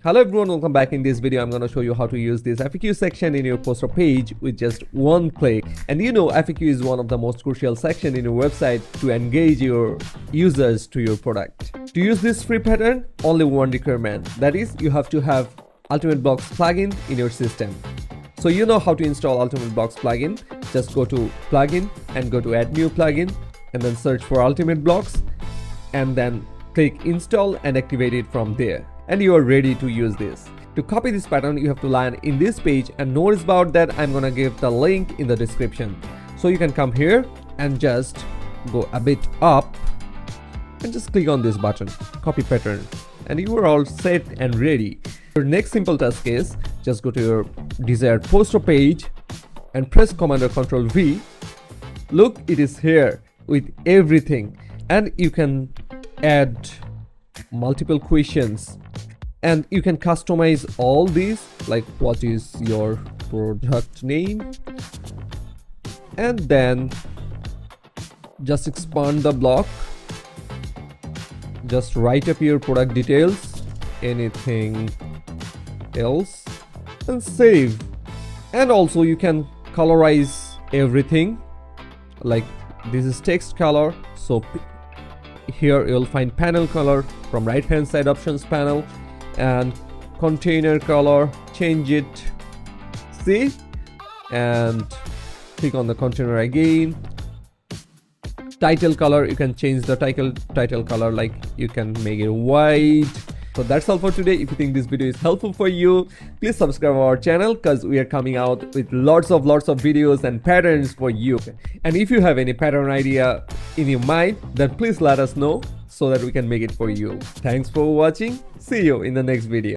Hello everyone, welcome back. In this video I'm going to show you how to use this FAQ section in your poster page with just one click. And you know, FAQ is one of the most crucial section in your website to engage your users to your product. To use this free pattern, only one requirement, that is you have to have Ultimate Blocks plugin in your system. So you know how to install Ultimate Blocks plugin. Just go to plugin and go to add new plugin and then search for Ultimate Blocks and then click install and activate it from there. And you are ready to use this. To copy this pattern, you have to land in this page, and no worries about that, I'm gonna give the link in the description. So you can come here and just go a bit up and just click on this button, copy pattern, and you are all set and ready. Your next simple task is just go to your desired poster page and press Command or Control V. Look, it is here with everything, and you can add multiple questions. And you can customize all these, like what is your product name, and then just expand the block, just write up your product details, anything else, and save. And also you can colorize everything, like this is text color, so here you'll find panel color from right hand side options panel, and container color, change it, see, and click on the container again. Title color, you can change the title color, like you can make it white. So that's all for today. If you think this video is helpful for you, please subscribe our channel, because we are coming out with lots of videos and patterns for you. And if you have any pattern idea in your mind, then please let us know so that we can make it for you. Thanks for watching. See you in the next video.